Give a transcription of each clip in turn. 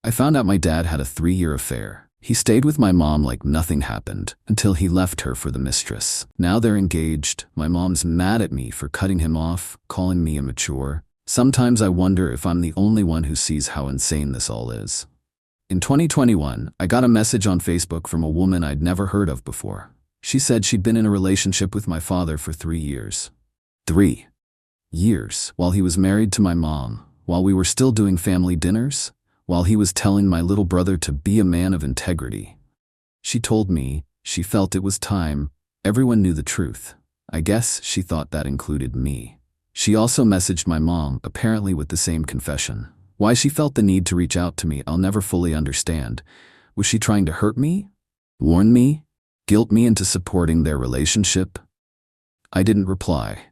I found out my dad had a 3-year affair. He stayed with my mom like nothing happened until he left her for the mistress. Now they're engaged. My mom's mad at me for cutting him off, calling me immature. Sometimes I wonder if I'm the only one who sees how insane this all is. In 2021, I got a message on Facebook from a woman I'd never heard of before. She said she'd been in a relationship with my father for 3 years. 3 years, while he was married to my mom, while we were still doing family dinners, while he was telling my little brother to be a man of integrity. She told me she felt it was time everyone knew the truth. I guess she thought that included me. She also messaged my mom, apparently with the same confession. Why she felt the need to reach out to me, I'll never fully understand. Was she trying to hurt me? Warn me? Guilt me into supporting their relationship? I didn't reply.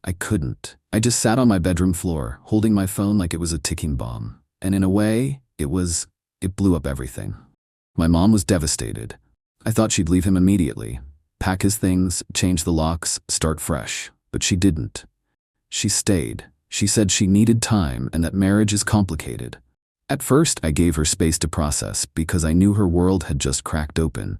I couldn't. I just sat on my bedroom floor, holding my phone like it was a ticking bomb. And in a way, it blew up everything. My mom was devastated. I thought she'd leave him immediately, pack his things, change the locks, start fresh. But she didn't. She stayed. She said she needed time and that marriage is complicated. At first, I gave her space to process because I knew her world had just cracked open.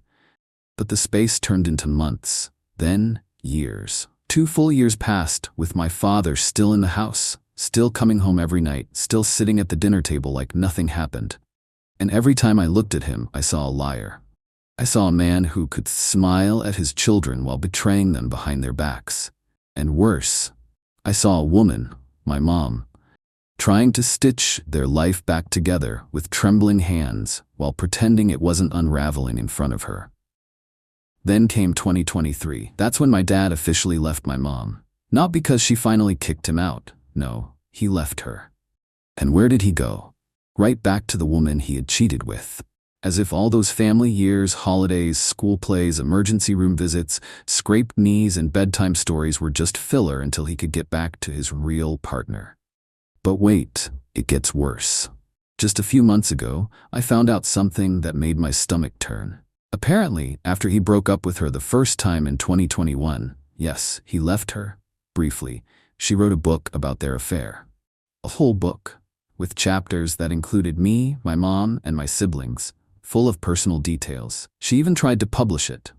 But the space turned into months, then years. 2 full years passed with my father still in the house, still coming home every night, still sitting at the dinner table like nothing happened. And every time I looked at him, I saw a liar. I saw a man who could smile at his children while betraying them behind their backs. And worse, I saw a woman, my mom, trying to stitch their life back together with trembling hands while pretending it wasn't unraveling in front of her. Then came 2023. That's when my dad officially left my mom. Not because she finally kicked him out. No, he left her. And where did he go? Right back to the woman he had cheated with. As if all those family years, holidays, school plays, emergency room visits, scraped knees, and bedtime stories were just filler until he could get back to his real partner. But wait, it gets worse. Just a few months ago, I found out something that made my stomach turn. Apparently, after he broke up with her the first time in 2021, yes, he left her, briefly, she wrote a book about their affair. A whole book, with chapters that included me, my mom, and my siblings, full of personal details. She even tried to publish it.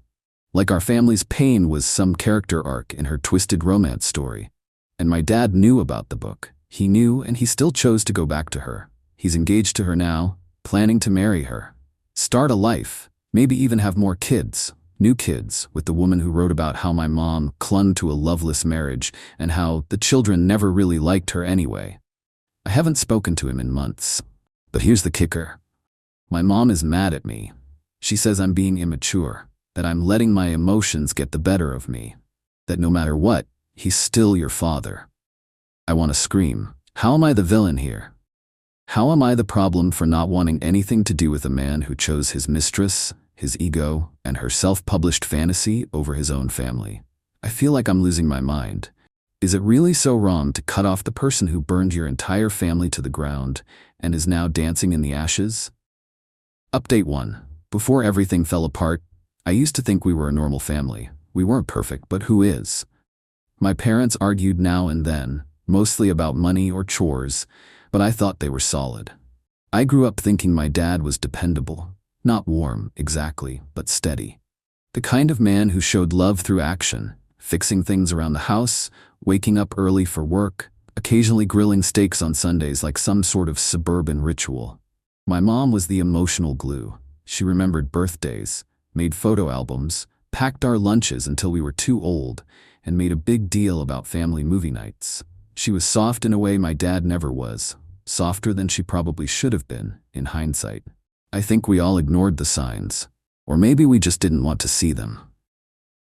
Like our family's pain was some character arc in her twisted romance story. And my dad knew about the book. He knew, and he still chose to go back to her. He's engaged to her now, planning to marry her. Start a life, maybe even have more kids, new kids, with the woman who wrote about how my mom clung to a loveless marriage and how the children never really liked her anyway. I haven't spoken to him in months. But here's the kicker. My mom is mad at me. She says I'm being immature, that I'm letting my emotions get the better of me, that no matter what, he's still your father. I want to scream. How am I the villain here? How am I the problem for not wanting anything to do with a man who chose his mistress, his ego, and her self-published fantasy over his own family? I feel like I'm losing my mind. Is it really so wrong to cut off the person who burned your entire family to the ground and is now dancing in the ashes? Update 1. Before everything fell apart, I used to think we were a normal family. We weren't perfect, but who is? My parents argued now and then, mostly about money or chores, but I thought they were solid. I grew up thinking my dad was dependable. Not warm, exactly, but steady. The kind of man who showed love through action, fixing things around the house, waking up early for work, occasionally grilling steaks on Sundays like some sort of suburban ritual. My mom was the emotional glue. She remembered birthdays, made photo albums, packed our lunches until we were too old, and made a big deal about family movie nights. She was soft in a way my dad never was, softer than she probably should have been, in hindsight. I think we all ignored the signs, or maybe we just didn't want to see them.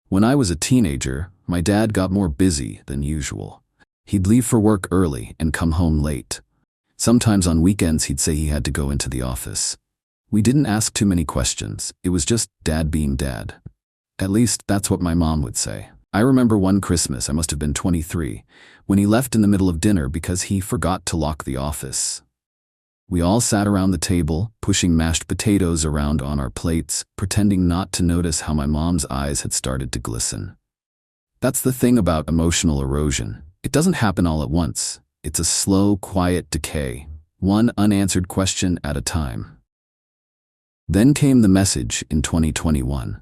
When I was a teenager, my dad got more busy than usual. He'd leave for work early and come home late. Sometimes on weekends he'd say he had to go into the office. We didn't ask too many questions. It was just dad being dad. At least that's what my mom would say. I remember one Christmas, I must have been 23, when he left in the middle of dinner because he forgot to lock the office. We all sat around the table, pushing mashed potatoes around on our plates, pretending not to notice how my mom's eyes had started to glisten. That's the thing about emotional erosion. It doesn't happen all at once. It's a slow, quiet decay. one unanswered question at a time. Then came the message in 2021.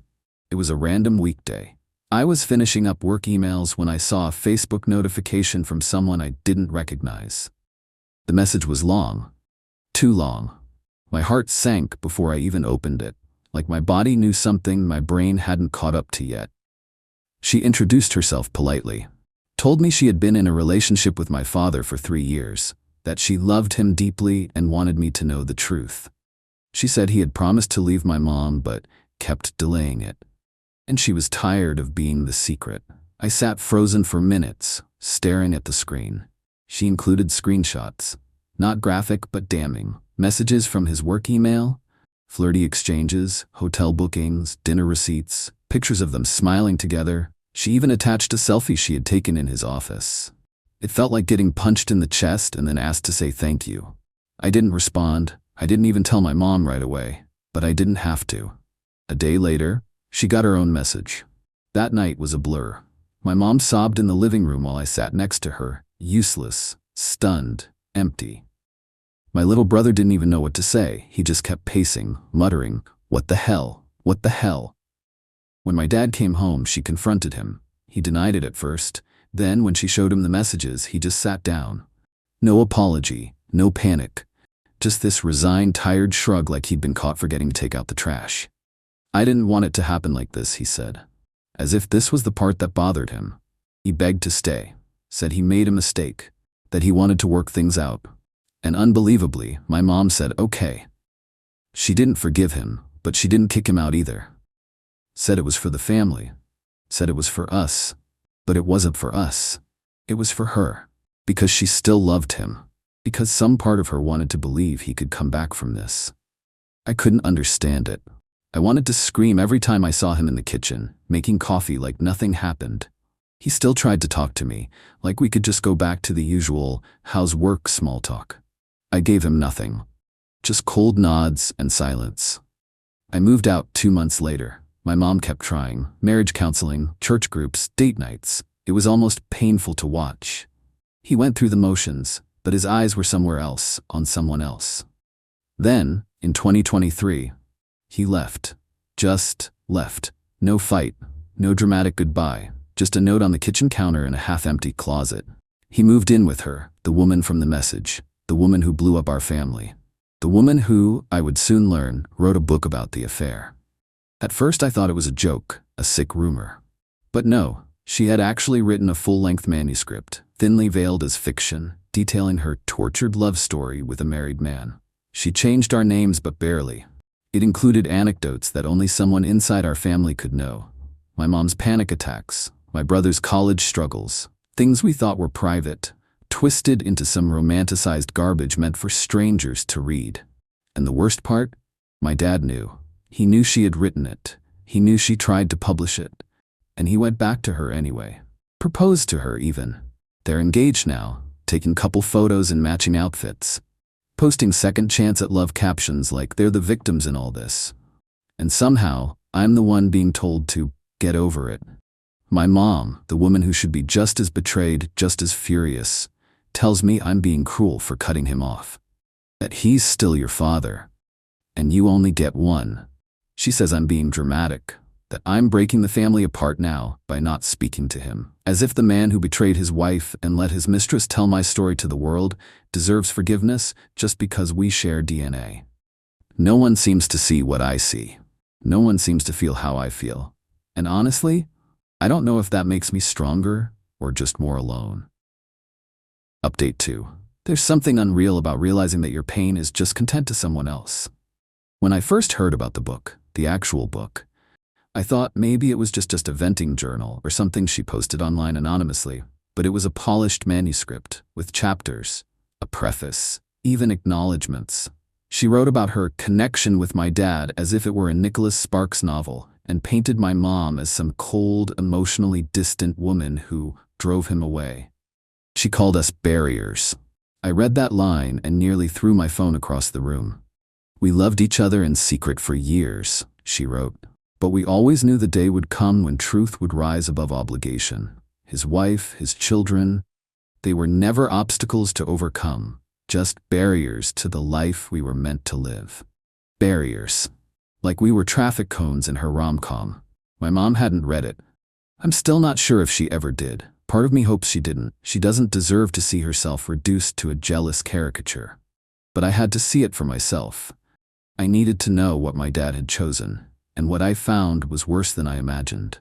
It was a random weekday. I was finishing up work emails when I saw a Facebook notification from someone I didn't recognize. The message was long. Too long. My heart sank before I even opened it, like my body knew something my brain hadn't caught up to yet. She introduced herself politely, told me she had been in a relationship with my father for 3 years, that she loved him deeply and wanted me to know the truth. She said he had promised to leave my mom but kept delaying it, and she was tired of being the secret. I sat frozen for minutes, staring at the screen. She included screenshots, not graphic but damning, messages from his work email, flirty exchanges, hotel bookings, dinner receipts, pictures of them smiling together. She even attached a selfie she had taken in his office. It felt like getting punched in the chest and then asked to say thank you. I didn't respond. I didn't even tell my mom right away, but I didn't have to. A day later, she got her own message. That night was a blur. My mom sobbed in the living room while I sat next to her, useless, stunned, empty. My little brother didn't even know what to say. He just kept pacing, muttering, "What the hell? What the hell?" When my dad came home, she confronted him. He denied it at first. Then, when she showed him the messages, he just sat down. No apology, no panic. Just this resigned, tired shrug like he'd been caught forgetting to take out the trash. "I didn't want it to happen like this," he said, as if this was the part that bothered him. He begged to stay, said he made a mistake, that he wanted to work things out. And unbelievably, my mom said okay. She didn't forgive him, but she didn't kick him out either. Said it was for the family. Said it was for us. But it wasn't for us. It was for her. Because she still loved him. Because some part of her wanted to believe he could come back from this. I couldn't understand it. I wanted to scream every time I saw him in the kitchen, making coffee like nothing happened. He still tried to talk to me, like we could just go back to the usual, "How's work?" small talk. I gave him nothing. Just cold nods and silence. I moved out 2 months later. My mom kept trying. Marriage counseling, church groups, date nights. It was almost painful to watch. He went through the motions, but his eyes were somewhere else, on someone else. Then, in 2023, he left. Just left. No fight, no dramatic goodbye, just a note on the kitchen counter and a half-empty closet. He moved in with her, the woman from the message, the woman who blew up our family. The woman who, I would soon learn, wrote a book about the affair. At first I thought it was a joke, a sick rumor. But no, she had actually written a full-length manuscript, thinly veiled as fiction, detailing her tortured love story with a married man. She changed our names but barely. It included anecdotes that only someone inside our family could know. My mom's panic attacks, my brother's college struggles, things we thought were private, twisted into some romanticized garbage meant for strangers to read. And the worst part? My dad knew. He knew she had written it. He knew she tried to publish it. And he went back to her anyway. Proposed to her even. They're engaged now, taking couple photos in matching outfits. Posting second chance at love captions like they're the victims in all this. And somehow, I'm the one being told to get over it. My mom, the woman who should be just as betrayed, just as furious, tells me I'm being cruel for cutting him off. That he's still your father. And you only get one. She says I'm being dramatic, that I'm breaking the family apart now by not speaking to him. As if the man who betrayed his wife and let his mistress tell my story to the world deserves forgiveness just because we share DNA. No one seems to see what I see. No one seems to feel how I feel. And honestly, I don't know if that makes me stronger or just more alone. Update 2. There's something unreal about realizing that your pain is just content to someone else. When I first heard about the book, the actual book, I thought maybe it was just a venting journal or something she posted online anonymously, but it was a polished manuscript with chapters, a preface, even acknowledgments. She wrote about her connection with my dad as if it were a Nicholas Sparks novel and painted my mom as some cold, emotionally distant woman who drove him away. She called us barriers. I read that line and nearly threw my phone across the room. "We loved each other in secret for years," she wrote. "But we always knew the day would come when truth would rise above obligation. His wife, his children, they were never obstacles to overcome. just barriers to the life we were meant to live. Barriers. Like we were traffic cones in her rom-com. My mom hadn't read it. I'm still not sure if she ever did. Part of me hopes she didn't. She doesn't deserve to see herself reduced to a jealous caricature. But I had to see it for myself. I needed to know what my dad had chosen, and what I found was worse than I imagined.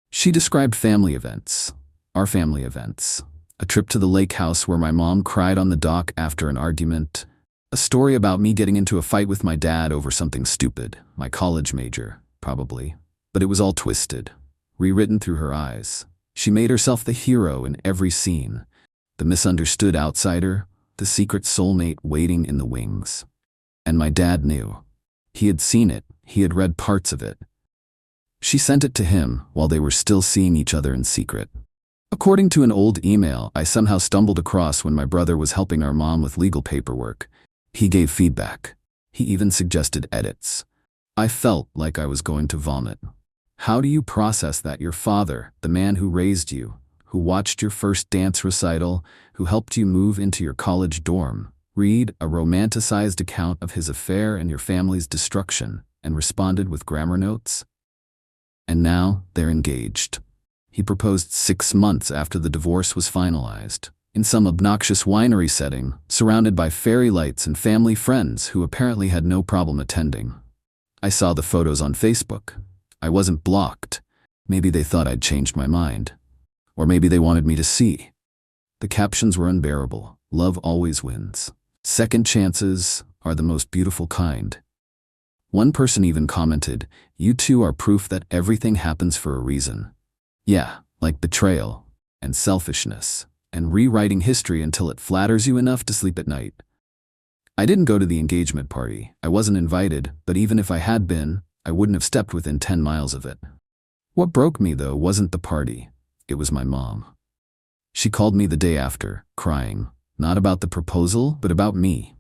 She described family events. Our family events. A trip to the lake house where my mom cried on the dock after an argument. A story about me getting into a fight with my dad over something stupid, my college major, probably. But it was all twisted, rewritten through her eyes. She made herself the hero in every scene, the misunderstood outsider, the secret soulmate waiting in the wings. And my dad knew. He had seen it, he had read parts of it. She sent it to him while they were still seeing each other in secret. According to an old email I somehow stumbled across when my brother was helping our mom with legal paperwork, he gave feedback. He even suggested edits. I felt like I was going to vomit. How do you process that your father, the man who raised you, who watched your first dance recital, who helped you move into your college dorm, read a romanticized account of his affair and your family's destruction, and responded with grammar notes? And now they're engaged. He proposed 6 months after the divorce was finalized, in some obnoxious winery setting, surrounded by fairy lights and family friends who apparently had no problem attending. I saw the photos on Facebook. I wasn't blocked. Maybe they thought I'd changed my mind. Or maybe they wanted me to see. The captions were unbearable. Love always wins. Second chances are the most beautiful kind. One person even commented, "You two are proof that everything happens for a reason." Yeah, like betrayal, and selfishness, and rewriting history until it flatters you enough to sleep at night. I didn't go to the engagement party. I wasn't invited, but even if I had been, I wouldn't have stepped within 10 miles of it. What broke me, though, wasn't the party. It was my mom. She called me the day after, crying, not about the proposal, but about me.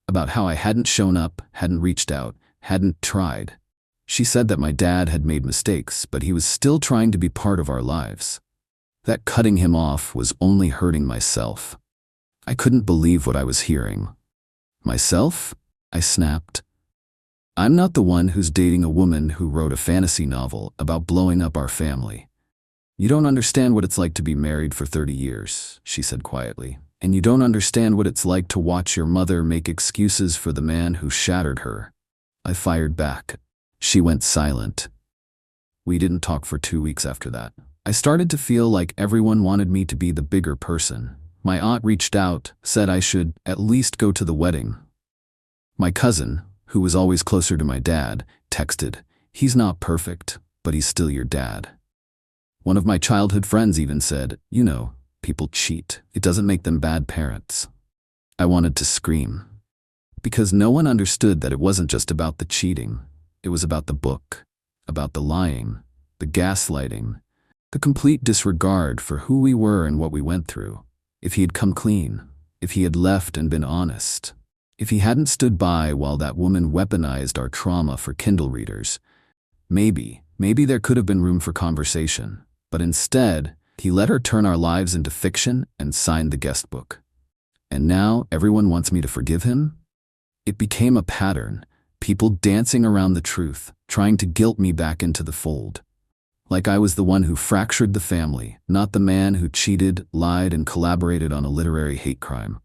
About how I hadn't shown up, hadn't reached out, hadn't tried. She said that my dad had made mistakes, but he was still trying to be part of our lives. That cutting him off was only hurting myself. I couldn't believe what I was hearing. Myself? I snapped. I'm not the one who's dating a woman who wrote a fantasy novel about blowing up our family. You don't understand what it's like to be married for 30 years, she said quietly. And you don't understand what it's like to watch your mother make excuses for the man who shattered her. I fired back. She went silent. We didn't talk for 2 weeks after that. I started to feel like everyone wanted me to be the bigger person. My aunt reached out, said I should at least go to the wedding. My cousin, who was always closer to my dad, texted, "He's not perfect, but he's still your dad." One of my childhood friends even said, "You know, people cheat. It doesn't make them bad parents." I wanted to scream. Because no one understood that it wasn't just about the cheating. It was about the book, about the lying, the gaslighting, the complete disregard for who we were and what we went through. If he had come clean, if he had left and been honest, if he hadn't stood by while that woman weaponized our trauma for Kindle readers, maybe there could have been room for conversation. But instead, he let her turn our lives into fiction and signed the guest book. And now everyone wants me to forgive him? It became a pattern, people dancing around the truth, trying to guilt me back into the fold. Like I was the one who fractured the family, not the man who cheated, lied, and collaborated on a literary hate crime.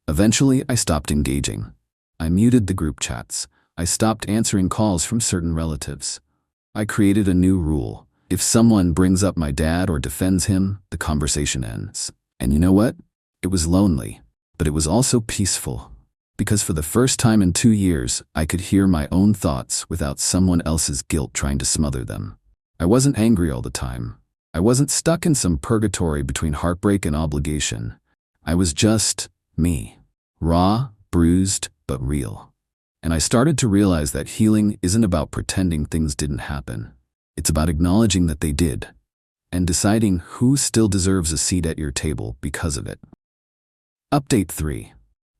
Eventually, I stopped engaging. I muted the group chats. I stopped answering calls from certain relatives. I created a new rule. If someone brings up my dad or defends him, the conversation ends. And you know what? It was lonely, but it was also peaceful. Because for the first time in 2 years, I could hear my own thoughts without someone else's guilt trying to smother them. I wasn't angry all the time. I wasn't stuck in some purgatory between heartbreak and obligation. I was just me. Raw, bruised, but real. And I started to realize that healing isn't about pretending things didn't happen. It's about acknowledging that they did, and deciding who still deserves a seat at your table because of it. Update 3.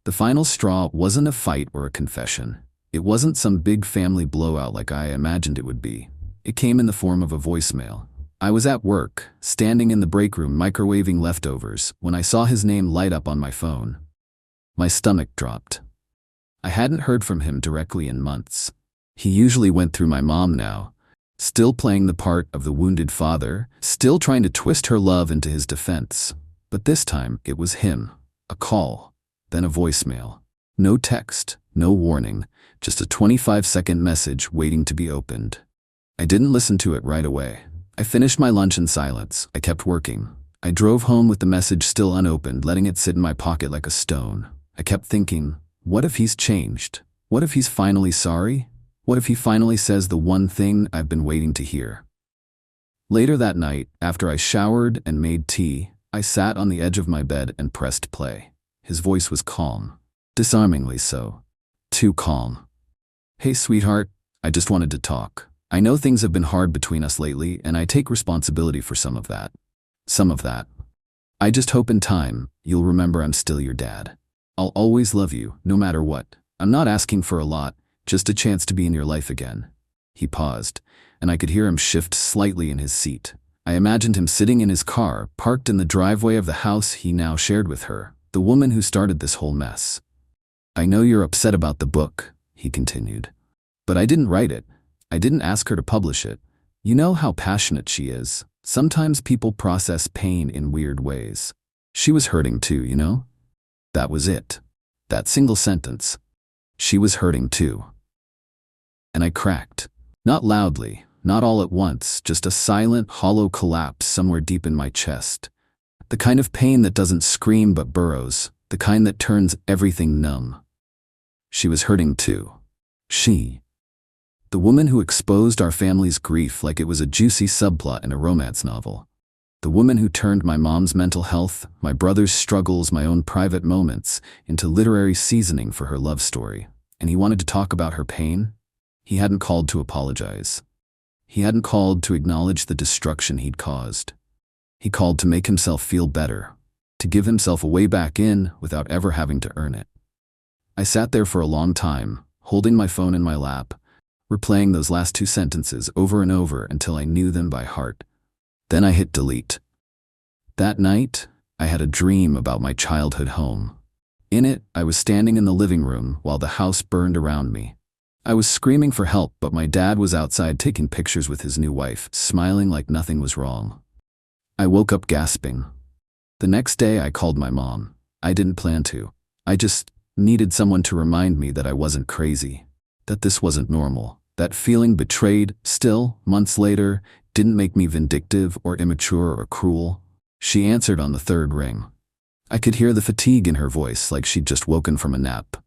The final straw wasn't a fight or a confession. It wasn't some big family blowout like I imagined it would be. It came in the form of a voicemail. I was at work, standing in the break room microwaving leftovers, when I saw his name light up on my phone. My stomach dropped. I hadn't heard from him directly in months. He usually went through my mom now, still playing the part of the wounded father, still trying to twist her love into his defense. But this time, it was him. A call, then a voicemail. No text, no warning, just a 25-second message waiting to be opened. I didn't listen to it right away. I finished my lunch in silence. I kept working. I drove home with the message still unopened, letting it sit in my pocket like a stone. I kept thinking, what if he's changed? What if he's finally sorry? What if he finally says the one thing I've been waiting to hear? Later that night, after I showered and made tea, I sat on the edge of my bed and pressed play. His voice was calm, disarmingly so. Too calm. Hey, sweetheart, I just wanted to talk. I know things have been hard between us lately, and I take responsibility for some of that. I just hope in time, you'll remember I'm still your dad. I'll always love you, no matter what. I'm not asking for a lot, just a chance to be in your life again. He paused, and I could hear him shift slightly in his seat. I imagined him sitting in his car, parked in the driveway of the house he now shared with her, the woman who started this whole mess. I know you're upset about the book, he continued. But I didn't write it. I didn't ask her to publish it. You know how passionate she is. Sometimes people process pain in weird ways. She was hurting too, you know? That was it. That single sentence. She was hurting too. And I cracked. Not loudly, not all at once, just a silent, hollow collapse somewhere deep in my chest. The kind of pain that doesn't scream but burrows, the kind that turns everything numb. She was hurting too. She. The woman who exposed our family's grief like it was a juicy subplot in a romance novel. The woman who turned my mom's mental health, my brother's struggles, my own private moments, into literary seasoning for her love story. And he wanted to talk about her pain? He hadn't called to apologize. He hadn't called to acknowledge the destruction he'd caused. He called to make himself feel better, to give himself a way back in without ever having to earn it. I sat there for a long time, holding my phone in my lap, replaying those last two sentences over and over until I knew them by heart. Then I hit delete. That night, I had a dream about my childhood home. In it, I was standing in the living room while the house burned around me. I was screaming for help, but my dad was outside taking pictures with his new wife, smiling like nothing was wrong. I woke up gasping. The next day, I called my mom. I didn't plan to. I just needed someone to remind me that I wasn't crazy, that this wasn't normal, that feeling betrayed, still, months later, didn't make me vindictive or immature or cruel. She answered on the third ring. I could hear the fatigue in her voice, like she'd just woken from a nap.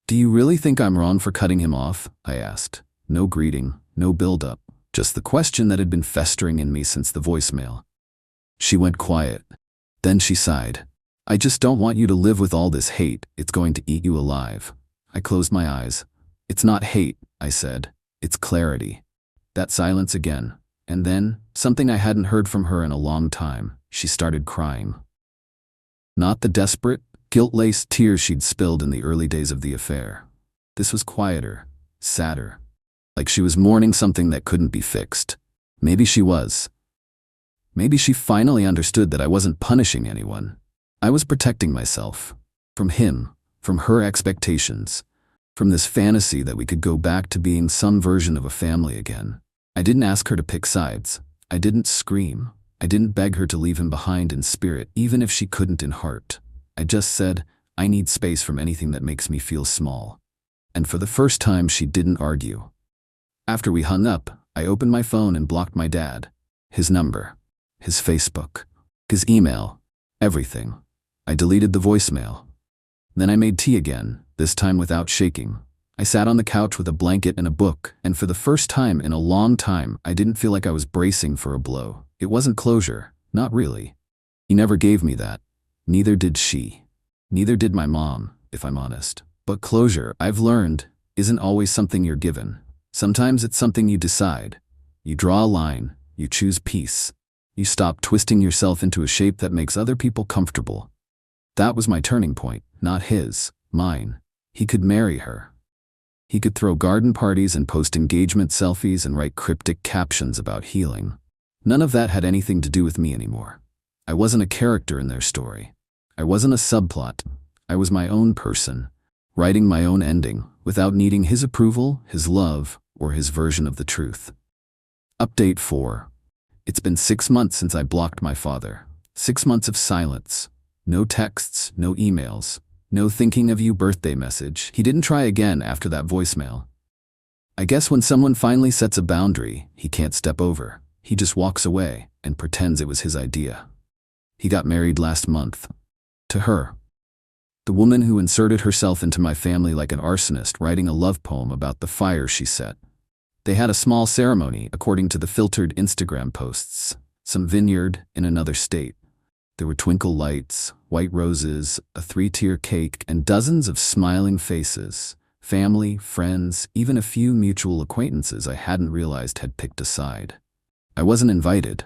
Do you really think I'm wrong for cutting him off? I asked. No greeting, no build-up, just the question that had been festering in me since the voicemail. She went quiet. Then she sighed. I just don't want you to live with all this hate. It's going to eat you alive. I closed my eyes. It's not hate, I said. It's clarity. That silence again. And then, something I hadn't heard from her in a long time, she started crying. Not the desperate, guilt-laced tears she'd spilled in the early days of the affair. This was quieter, sadder. Like she was mourning something that couldn't be fixed. Maybe she was. Maybe she finally understood that I wasn't punishing anyone. I was protecting myself. From him, from her expectations, from this fantasy that we could go back to being some version of a family again. I didn't ask her to pick sides. I didn't scream. I didn't beg her to leave him behind in spirit, even if she couldn't in heart. I just said, I need space from anything that makes me feel small. And for the first time, she didn't argue. After we hung up, I opened my phone and blocked my dad. His number, his Facebook, his email, everything. I deleted the voicemail. Then I made tea again, this time without shaking. I sat on the couch with a blanket and a book, and for the first time in a long time, I didn't feel like I was bracing for a blow. It wasn't closure, not really. He never gave me that. Neither did she. Neither did my mom, if I'm honest. But closure, I've learned, isn't always something you're given. Sometimes it's something you decide. You draw a line, you choose peace. You stop twisting yourself into a shape that makes other people comfortable. That was my turning point, not his, mine. He could marry her. He could throw garden parties and post engagement selfies and write cryptic captions about healing. None of that had anything to do with me anymore. I wasn't a character in their story. I wasn't a subplot. I was my own person, writing my own ending, without needing his approval, his love, or his version of the truth. Update 4. It's been 6 months since I blocked my father. 6 months of silence. No texts, no emails, no thinking of you birthday message. He didn't try again after that voicemail. I guess when someone finally sets a boundary, he can't step over. He just walks away and pretends it was his idea. He got married last month. To her. The woman who inserted herself into my family like an arsonist writing a love poem about the fire she set. They had a small ceremony, according to the filtered Instagram posts. Some vineyard in another state. There were twinkle lights, white roses, a 3-tier cake, and dozens of smiling faces. Family, friends, even a few mutual acquaintances I hadn't realized had picked a side. I wasn't invited.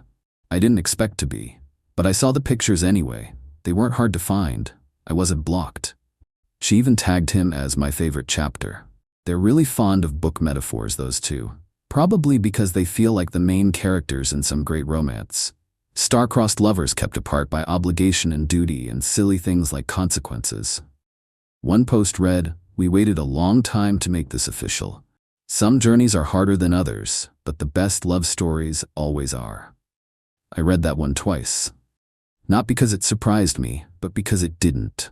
I didn't expect to be. But I saw the pictures anyway. They weren't hard to find. I wasn't blocked. She even tagged him as my favorite chapter. They're really fond of book metaphors, those two. Probably because they feel like the main characters in some great romance. Star-crossed lovers kept apart by obligation and duty and silly things like consequences. One post read, "We waited a long time to make this official. Some journeys are harder than others, but the best love stories always are." I read that one twice. Not because it surprised me, but because it didn't.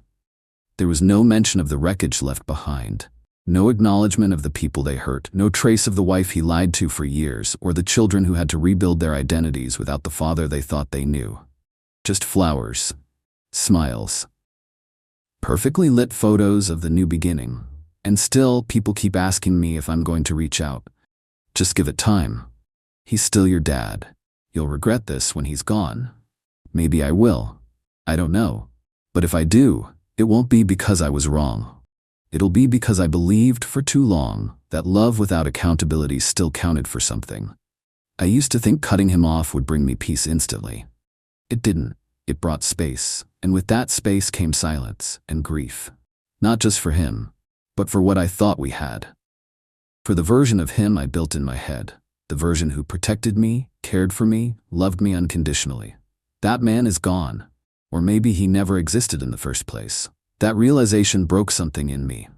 There was no mention of the wreckage left behind. No acknowledgement of the people they hurt, no trace of the wife he lied to for years, or the children who had to rebuild their identities without the father they thought they knew. Just flowers. Smiles. Perfectly lit photos of the new beginning. And still, people keep asking me if I'm going to reach out. Just give it time. He's still your dad. You'll regret this when he's gone. Maybe I will. I don't know. But if I do, it won't be because I was wrong. It'll be because I believed for too long that love without accountability still counted for something. I used to think cutting him off would bring me peace instantly. It didn't. It brought space, and with that space came silence and grief. Not just for him, but for what I thought we had. For the version of him I built in my head, the version who protected me, cared for me, loved me unconditionally. That man is gone, or maybe he never existed in the first place. That realization broke something in me,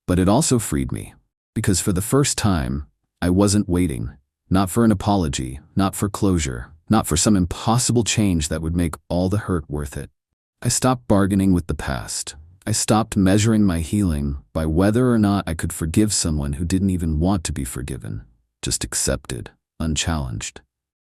but it also freed me, because for the first time, I wasn't waiting, not for an apology, not for closure, not for some impossible change that would make all the hurt worth it. I stopped bargaining with the past. I stopped measuring my healing by whether or not I could forgive someone who didn't even want to be forgiven, just accepted, unchallenged.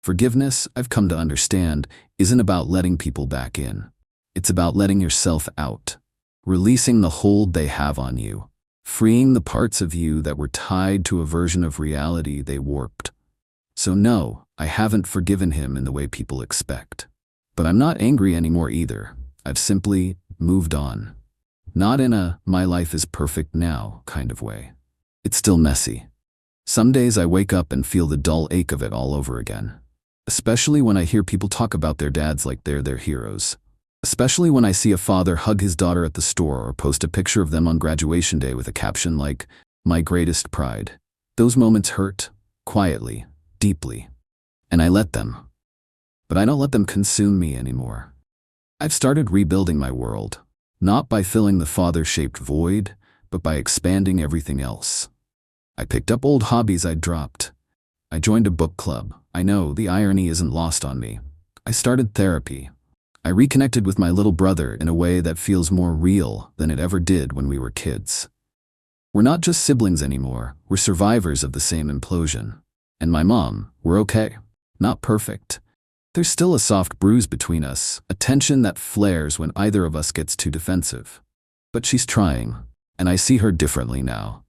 Forgiveness, I've come to understand, isn't about letting people back in. It's about letting yourself out. Releasing the hold they have on you, freeing the parts of you that were tied to a version of reality they warped. So no, I haven't forgiven him in the way people expect. But I'm not angry anymore either. I've simply moved on. Not in a "my life is perfect now" kind of way. It's still messy. Some days I wake up and feel the dull ache of it all over again. Especially when I hear people talk about their dads like they're their heroes. Especially when I see a father hug his daughter at the store or post a picture of them on graduation day with a caption like, "My greatest pride." Those moments hurt, quietly, deeply. And I let them. But I don't let them consume me anymore. I've started rebuilding my world, not by filling the father-shaped void, but by expanding everything else. I picked up old hobbies I'd dropped. I joined a book club. I know, the irony isn't lost on me. I started therapy. I reconnected with my little brother in a way that feels more real than it ever did when we were kids. We're not just siblings anymore, we're survivors of the same implosion. And my mom, we're okay. Not perfect. There's still a soft bruise between us, a tension that flares when either of us gets too defensive. But she's trying, and I see her differently now.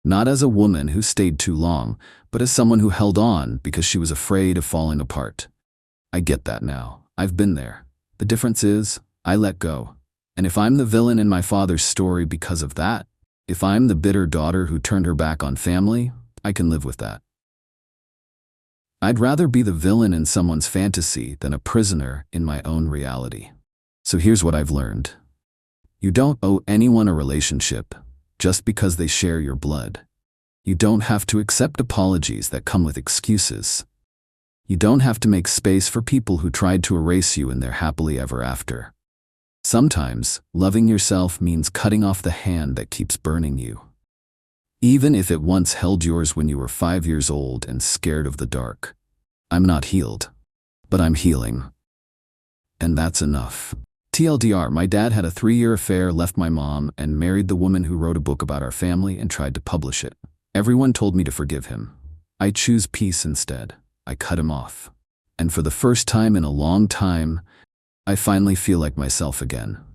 Not as a woman who stayed too long, but as someone who held on because she was afraid of falling apart. I get that now. I've been there. The difference is, I let go. And if I'm the villain in my father's story because of that, if I'm the bitter daughter who turned her back on family, I can live with that. I'd rather be the villain in someone's fantasy than a prisoner in my own reality. So here's what I've learned. You don't owe anyone a relationship just because they share your blood. You don't have to accept apologies that come with excuses. You don't have to make space for people who tried to erase you in their happily ever after. Sometimes, loving yourself means cutting off the hand that keeps burning you. Even if it once held yours when you were 5 years old and scared of the dark. I'm not healed, but I'm healing. And that's enough. TLDR, my dad had a 3-year affair, left my mom, and married the woman who wrote a book about our family and tried to publish it. Everyone told me to forgive him. I choose peace instead. I cut him off. And for the first time in a long time, I finally feel like myself again.